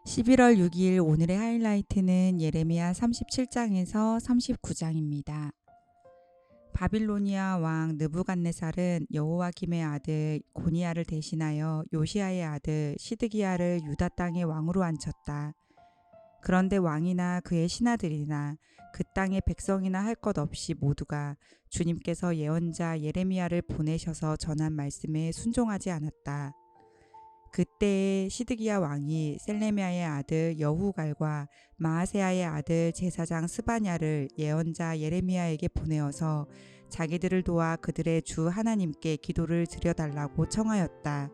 (11월 6일) 오늘의 하이라이트는 예레미야 37장에서 39장입니다. 바빌로니아 왕 느부갓네살은 여호야김의 아들 고니야를 대신하여 요시야의 아들 시드기야를 유다 땅의 왕으로 앉혔다. 그런데 왕이나 그의 신하들이나 그 땅의 백성이나 할 것 없이 모두가 주님께서 예언자 예레미야를 보내셔서 전한 말씀에 순종하지 않았다. 그때에 시드기야 왕이 셀레미야의 아들 여후갈과 마아세야의 아들 제사장 스바냐를 예언자 예레미야에게 보내어서 자기들을 도와 그들의 주 하나님께 기도를 드려달라고 청하였다.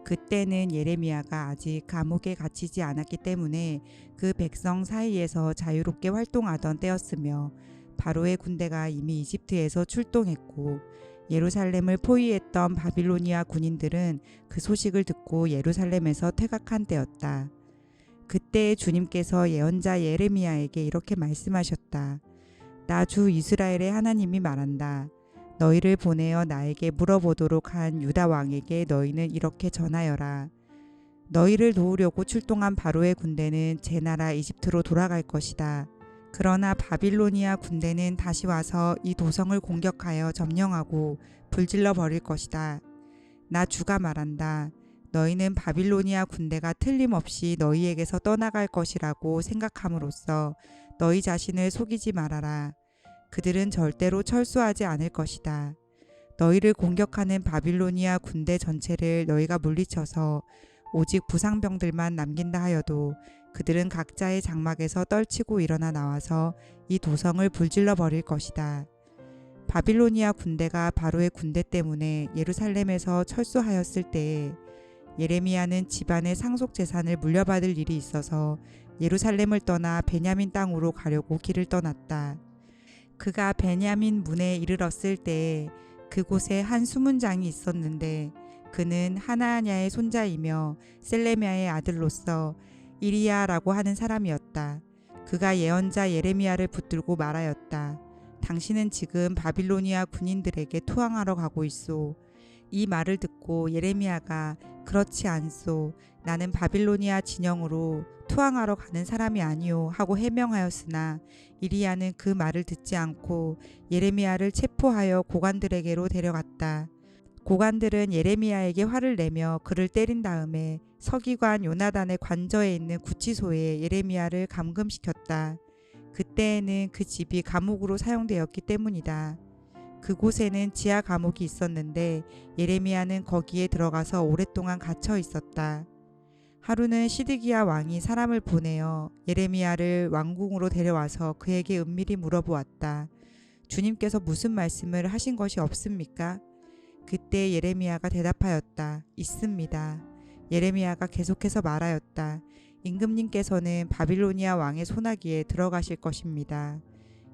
그때는 예레미야가 아직 감옥에 갇히지 않았기 때문에 그 백성 사이에서 자유롭게 활동하던 때였으며 바로의 군대가 이미 이집트에서 출동했고 예루살렘을 포위했던 바빌로니아 군인들은 그 소식을 듣고 예루살렘에서 퇴각한 때였다. 그때 주님께서 예언자 예레미야에게 이렇게 말씀하셨다. 나 주 이스라엘의 하나님이 말한다. 너희를 보내어 나에게 물어보도록 한 유다 왕에게 너희는 이렇게 전하여라. 너희를 도우려고 출동한 바로의 군대는 제 나라 이집트로 돌아갈 것이다. 그러나 바빌로니아 군대는 다시 와서 이 도성을 공격하여 점령하고 불질러 버릴 것이다. 나 주가 말한다. 너희는 바빌로니아 군대가 틀림없이 너희에게서 떠나갈 것이라고 생각함으로써 너희 자신을 속이지 말아라. 그들은 절대로 철수하지 않을 것이다. 너희를 공격하는 바빌로니아 군대 전체를 너희가 물리쳐서 오직 부상병들만 남긴다 하여도 그들은 각자의 장막에서 떨치고 일어나 나와서 이 도성을 불질러 버릴 것이다. 바빌로니아 군대가 바로의 군대 때문에 예루살렘에서 철수하였을 때에 예레미야는 집안의 상속 재산을 물려받을 일이 있어서 예루살렘을 떠나 베냐민 땅으로 가려고 길을 떠났다. 그가 베냐민 문에 이르렀을 때에 그곳에 한 수문장이 있었는데 그는 하나냐의 손자이며 셀레미야의 아들로서 이리야라고 하는 사람이었다. 그가 예언자 예레미야를 붙들고 말하였다. 당신은 지금 바빌로니아 군인들에게 투항하러 가고 있소. 이 말을 듣고 예레미야가 그렇지 않소. 나는 바빌로니아 진영으로 투항하러 가는 사람이 아니오 하고 해명하였으나 이리야는 그 말을 듣지 않고 예레미야를 체포하여 고관들에게로 데려갔다. 고관들은 예레미야에게 화를 내며 그를 때린 다음에 서기관 요나단의 관저에 있는 구치소에 예레미야를 감금시켰다. 그때에는 그 집이 감옥으로 사용되었기 때문이다. 그곳에는 지하 감옥이 있었는데 예레미야는 거기에 들어가서 오랫동안 갇혀 있었다. 하루는 시드기야 왕이 사람을 보내어 예레미야를 왕궁으로 데려와서 그에게 은밀히 물어보았다. 주님께서 무슨 말씀을 하신 것이 없습니까? 그때 예레미야가 대답하였다. 있습니다. 예레미야가 계속해서 말하였다. 임금님께서는 바빌로니아 왕의 손아귀에 들어가실 것입니다.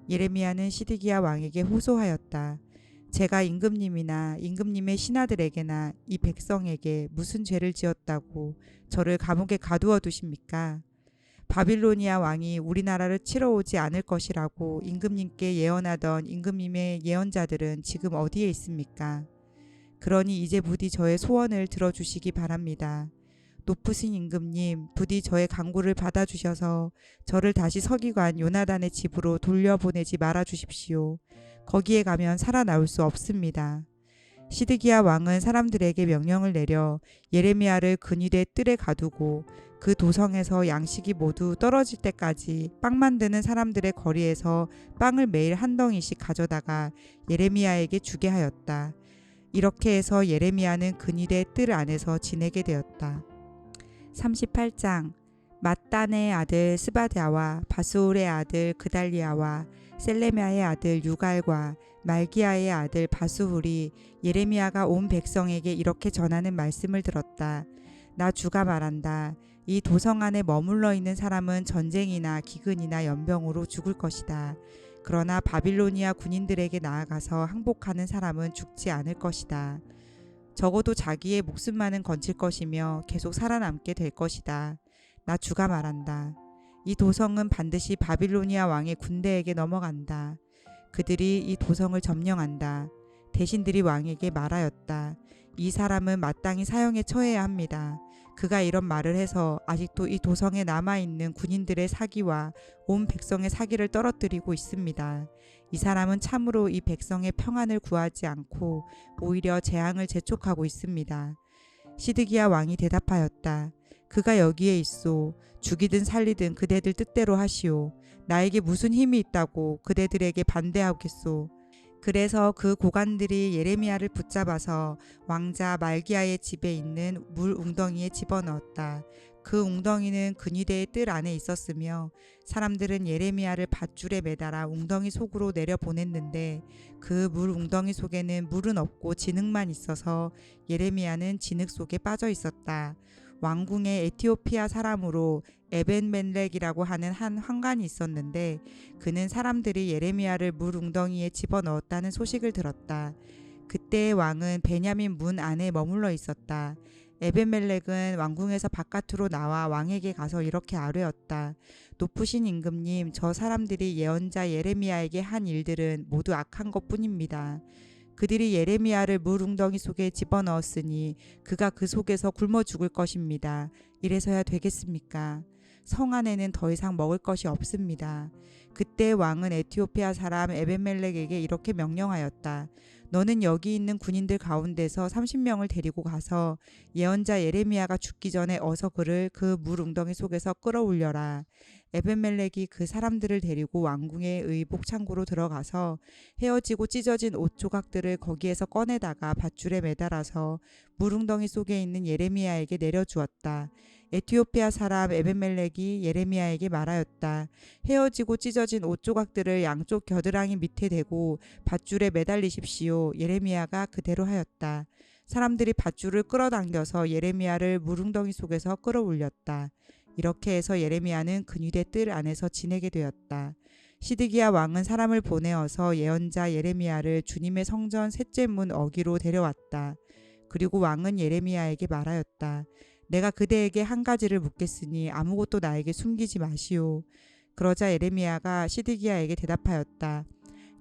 예레미야는 시드기야 왕에게 호소하였다. 제가 임금님이나 임금님의 신하들에게나 이 백성에게 무슨 죄를 지었다고 저를 감옥에 가두어 두십니까? 바빌로니아 왕이 우리나라를 치러 오지 않을 것이라고 임금님께 예언하던 임금님의 예언자들은 지금 어디에 있습니까? 그러니 이제 부디 저의 소원을 들어주시기 바랍니다. 높으신 임금님, 부디 저의 간구를 받아주셔서 저를 다시 서기관 요나단의 집으로 돌려보내지 말아주십시오. 거기에 가면 살아나올 수 없습니다. 시드기야 왕은 사람들에게 명령을 내려 예레미야를 근위대 뜰에 가두고 그 도성에서 양식이 모두 떨어질 때까지 빵 만드는 사람들의 거리에서 빵을 매일 한 덩이씩 가져다가 예레미야에게 주게 하였다. 이렇게 해서 예레미야는 근위대 뜰 안에서 지내게 되었다. 38장 맏단의 아들 스바랴와 바스울의 아들 그달리아와 셀레미야의 아들 유갈과 말기야의 아들 바스훌이 예레미야가 온 백성에게 이렇게 전하는 말씀을 들었다. 나 주가 말한다. 이 도성 안에 머물러 있는 사람은 전쟁이나 기근이나 연병으로 죽을 것이다. 그러나 바빌로니아 군인들에게 나아가서 항복하는 사람은 죽지 않을 것이다. 적어도 자기의 목숨만은 건질 것이며 계속 살아남게 될 것이다. 나 주가 말한다. 이 도성은 반드시 바빌로니아 왕의 군대에게 넘어간다. 그들이 이 도성을 점령한다. 대신들이 왕에게 말하였다. 이 사람은 마땅히 사형에 처해야 합니다. 그가 이런 말을 해서 아직도 이 도성에 남아있는 군인들의 사기와 온 백성의 사기를 떨어뜨리고 있습니다. 이 사람은 참으로 이 백성의 평안을 구하지 않고 오히려 재앙을 재촉하고 있습니다. 시드기야 왕이 대답하였다. 그가 여기에 있소. 죽이든 살리든 그대들 뜻대로 하시오. 나에게 무슨 힘이 있다고 그대들에게 반대하겠소. 그래서 그 고관들이 예레미야를 붙잡아서 왕자 말기야의 집에 있는 물 웅덩이에 집어넣었다. 그 웅덩이는 근위대의 뜰 안에 있었으며 사람들은 예레미야를 밧줄에 매달아 웅덩이 속으로 내려보냈는데 그 물 웅덩이 속에는 물은 없고 진흙만 있어서 예레미야는 진흙 속에 빠져 있었다. 왕궁에 에티오피아 사람으로 에벤멜렉이라고 하는 한 환관이 있었는데 그는 사람들이 예레미야를 물 웅덩이에 집어넣었다는 소식을 들었다. 그때의 왕은 베냐민 문 안에 머물러 있었다. 에벤멜렉은 왕궁에서 바깥으로 나와 왕에게 가서 이렇게 아뢰었다. 높으신 임금님, 저 사람들이 예언자 예레미야에게 한 일들은 모두 악한 것뿐입니다. 그들이 예레미야를 물 웅덩이 속에 집어넣었으니 그가 그 속에서 굶어 죽을 것입니다. 이래서야 되겠습니까? 성 안에는 더 이상 먹을 것이 없습니다. 그때 왕은 에티오피아 사람 에벤멜렉에게 이렇게 명령하였다. 너는 여기 있는 군인들 가운데서 30명을 데리고 가서 예언자 예레미야가 죽기 전에 어서 그를 그 물 웅덩이 속에서 끌어올려라. 에벤멜렉이 그 사람들을 데리고 왕궁의 의복 창고로 들어가서 헤어지고 찢어진 옷 조각들을 거기에서 꺼내다가 밧줄에 매달아서 물웅덩이 속에 있는 예레미야에게 내려주었다. 에티오피아 사람 에벤멜렉이 예레미야에게 말하였다. 헤어지고 찢어진 옷 조각들을 양쪽 겨드랑이 밑에 대고 밧줄에 매달리십시오. 예레미야가 그대로 하였다. 사람들이 밧줄을 끌어당겨서 예레미야를 물웅덩이 속에서 끌어올렸다. 이렇게 해서 예레미야는 근위대 뜰 안에서 지내게 되었다. 시드기야 왕은 사람을 보내어서 예언자 예레미야를 주님의 성전 셋째 문 어기로 데려왔다. 그리고 왕은 예레미야에게 말하였다. 내가 그대에게 한 가지를 묻겠으니 아무것도 나에게 숨기지 마시오. 그러자 예레미야가 시드기야에게 대답하였다.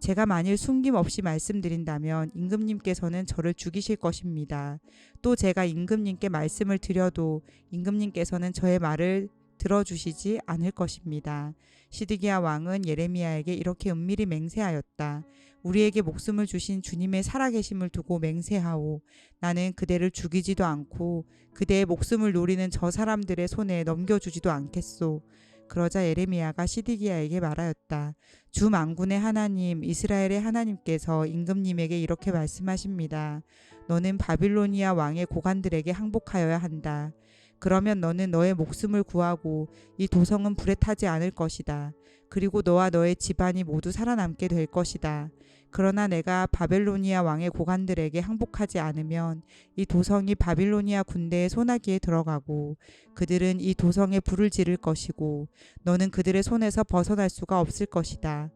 제가 만일 숨김없이 말씀드린다면 임금님께서는 저를 죽이실 것입니다. 또 제가 임금님께 말씀을 드려도 임금님께서는 저의 말을 들어주시지 않을 것입니다. 시드기야 왕은 예레미야에게 이렇게 은밀히 맹세하였다. 우리에게 목숨을 주신 주님의 살아계심을 두고 맹세하오. 나는 그대를 죽이지도 않고 그대의 목숨을 노리는 저 사람들의 손에 넘겨주지도 않겠소. 그러자 예레미야가 시드기야에게 말하였다. 주 만군의 하나님 이스라엘의 하나님께서 임금님에게 이렇게 말씀하십니다. 너는 바빌로니아 왕의 고관들에게 항복하여야 한다. 그러면 너는 너의 목숨을 구하고 이 도성은 불에 타지 않을 것이다. 그리고 너와 너의 집안이 모두 살아남게 될 것이다. 그러나 내가 바빌로니아 왕의 고관들에게 항복하지 않으면 이 도성이 바빌로니아 군대의 손아귀에 들어가고 그들은 이 도성에 불을 지를 것이고 너는 그들의 손에서 벗어날 수가 없을 것이다.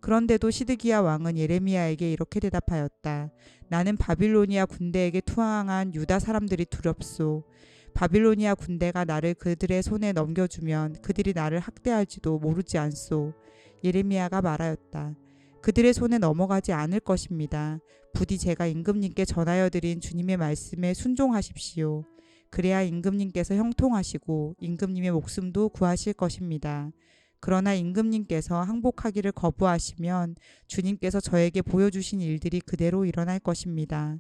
그런데도 시드기야 왕은 예레미야에게 이렇게 대답하였다. 나는 바빌로니아 군대에게 투항한 유다 사람들이 두렵소. 바빌로니아 군대가 나를 그들의 손에 넘겨주면 그들이 나를 학대할지도 모르지 않소. 예레미야가 말하였다. 그들의 손에 넘어가지 않을 것입니다. 부디 제가 임금님께 전하여 드린 주님의 말씀에 순종하십시오. 그래야 임금님께서 형통하시고 임금님의 목숨도 구하실 것입니다. 그러나 임금님께서 항복하기를 거부하시면 주님께서 저에게 보여주신 일들이 그대로 일어날 것입니다.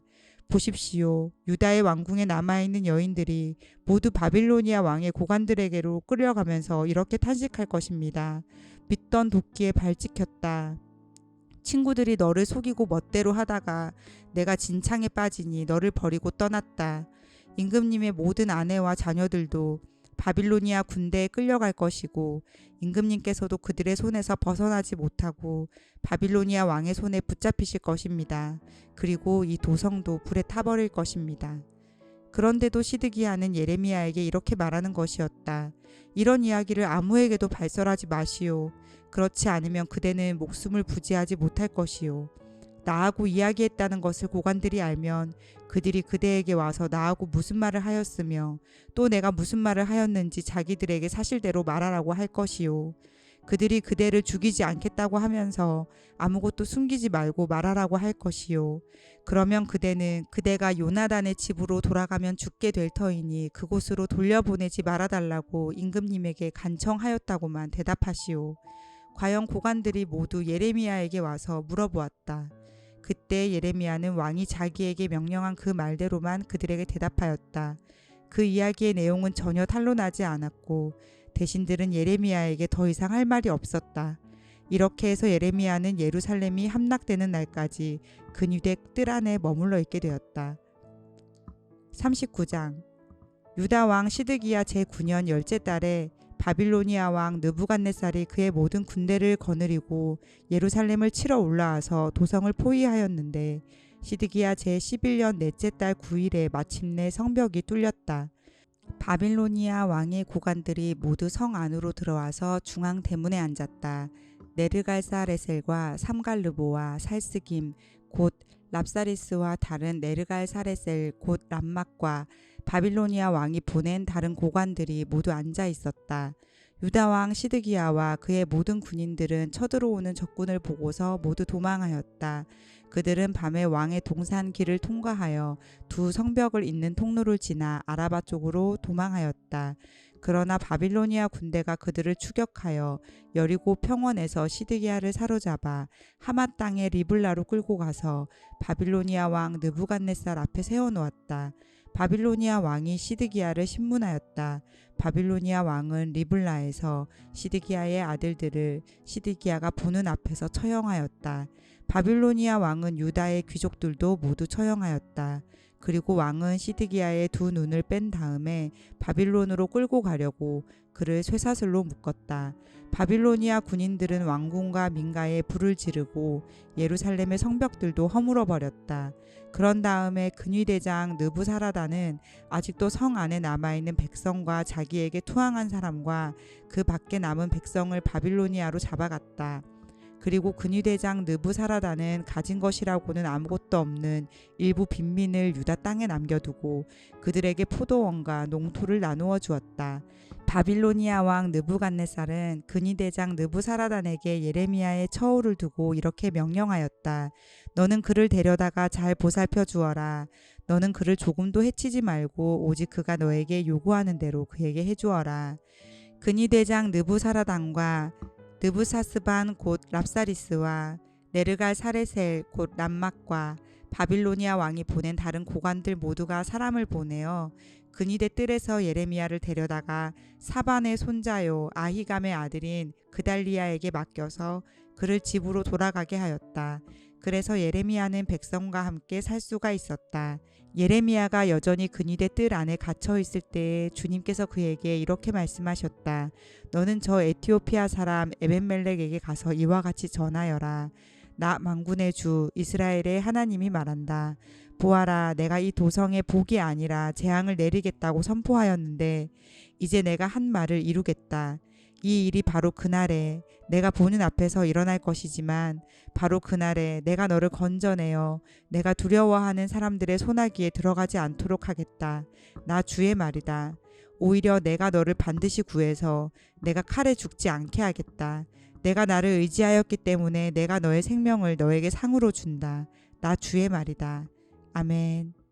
보십시오. 유다의 왕궁에 남아있는 여인들이 모두 바빌로니아 왕의 고관들에게로 끌려가면서 이렇게 탄식할 것입니다. 믿던 도끼에 발 찍혔다. 친구들이 너를 속이고 멋대로 하다가 내가 진창에 빠지니 너를 버리고 떠났다. 임금님의 모든 아내와 자녀들도 바빌로니아 군대에 끌려갈 것이고 임금님께서도 그들의 손에서 벗어나지 못하고 바빌로니아 왕의 손에 붙잡히실 것입니다. 그리고 이 도성도 불에 타버릴 것입니다. 그런데도 시드기야는 예레미야에게 이렇게 말하는 것이었다. 이런 이야기를 아무에게도 발설하지 마시오. 그렇지 않으면 그대는 목숨을 부지하지 못할 것이요. 나하고 이야기했다는 것을 고관들이 알면 그들이 그대에게 와서 나하고 무슨 말을 하였으며 또 내가 무슨 말을 하였는지 자기들에게 사실대로 말하라고 할 것이요. 그들이 그대를 죽이지 않겠다고 하면서 아무것도 숨기지 말고 말하라고 할 것이요. 그러면 그대는 그대가 요나단의 집으로 돌아가면 죽게 될 터이니 그곳으로 돌려보내지 말아달라고 임금님에게 간청하였다고만 대답하시오. 과연 고관들이 모두 예레미야에게 와서 물어보았다. 그때 예레미야는 왕이 자기에게 명령한 그 말대로만 그들에게 대답하였다. 그 이야기의 내용은 전혀 탄로나지 않았고 대신들은 예레미야에게 더 이상 할 말이 없었다. 이렇게 해서 예레미야는 예루살렘이 함락되는 날까지 근위대 뜰 안에 머물러 있게 되었다. 39장 유다 왕 시드기야 제9년 열째 달에 바빌로니아 왕 느부갓네살이 그의 모든 군대를 거느리고 예루살렘을 치러 올라와서 도성을 포위하였는데 시드기야 제11년 넷째 달 9일에 마침내 성벽이 뚫렸다. 바빌로니아 왕의 고관들이 모두 성 안으로 들어와서 중앙 대문에 앉았다. 네르갈사레셀과 삼갈르보와 살스김 곧 랍사리스와 다른 네르갈사레셀 곧 람막과 바빌로니아 왕이 보낸 다른 고관들이 모두 앉아 있었다. 유다 왕 시드기야와 그의 모든 군인들은 쳐들어오는 적군을 보고서 모두 도망하였다. 그들은 밤에 왕의 동산 길을 통과하여 두 성벽을 잇는 통로를 지나 아라바 쪽으로 도망하였다. 그러나 바빌로니아 군대가 그들을 추격하여 여리고 평원에서 시드기야를 사로잡아 하맛 땅의 리블라로 끌고 가서 바빌로니아 왕 느부갓네살 앞에 세워놓았다. 바빌로니아 왕이 시드기야를 신문하였다. 바빌로니아 왕은 리블라에서 시드기야의 아들들을 시드기야가 보는 앞에서 처형하였다. 바빌로니아 왕은 유다의 귀족들도 모두 처형하였다. 그리고 왕은 시드기야의 두 눈을 뺀 다음에 바빌론으로 끌고 가려고 그를 쇠사슬로 묶었다. 바빌로니아 군인들은 왕궁과 민가에 불을 지르고 예루살렘의 성벽들도 허물어 버렸다. 그런 다음에 근위대장 느부사라단은 아직도 성 안에 남아있는 백성과 자기에게 투항한 사람과 그 밖에 남은 백성을 바빌로니아로 잡아갔다. 그리고 근위대장 느부사라단은 가진 것이라고는 아무것도 없는 일부 빈민을 유다 땅에 남겨두고 그들에게 포도원과 농토를 나누어 주었다. 바빌로니아 왕 느부갓네살은 근위대장 느부사라단에게 예레미야의 처우를 두고 이렇게 명령하였다. 너는 그를 데려다가 잘 보살펴 주어라. 너는 그를 조금도 해치지 말고 오직 그가 너에게 요구하는 대로 그에게 해주어라. 근위대장 느부사라단과 느부사스반 곧 랍사리스와 네르갈 사레셀 곧 람막과 바빌로니아 왕이 보낸 다른 고관들 모두가 사람을 보내어 근위대 뜰에서 예레미야를 데려다가 사반의 손자요 아히감의 아들인 그달리야에게 맡겨서 그를 집으로 돌아가게 하였다. 그래서 예레미야는 백성과 함께 살 수가 있었다. 예레미야가 여전히 근위대 뜰 안에 갇혀 있을 때에 주님께서 그에게 이렇게 말씀하셨다. 너는 저 에티오피아 사람 에벤멜렉에게 가서 이와 같이 전하여라. 나 만군의 주 이스라엘의 하나님이 말한다. 보아라, 내가 이 도성에 복이 아니라 재앙을 내리겠다고 선포하였는데 이제 내가 한 말을 이루겠다. 이 일이 바로 그날에 내가 보는 앞에서 일어날 것이지만 바로 그날에 내가 너를 건져내어 내가 두려워하는 사람들의 소나기에 들어가지 않도록 하겠다. 나 주의 말이다. 오히려 내가 너를 반드시 구해서 내가 칼에 죽지 않게 하겠다. 내가 나를 의지하였기 때문에 내가 너의 생명을 너에게 상으로 준다. 나 주의 말이다. 아멘.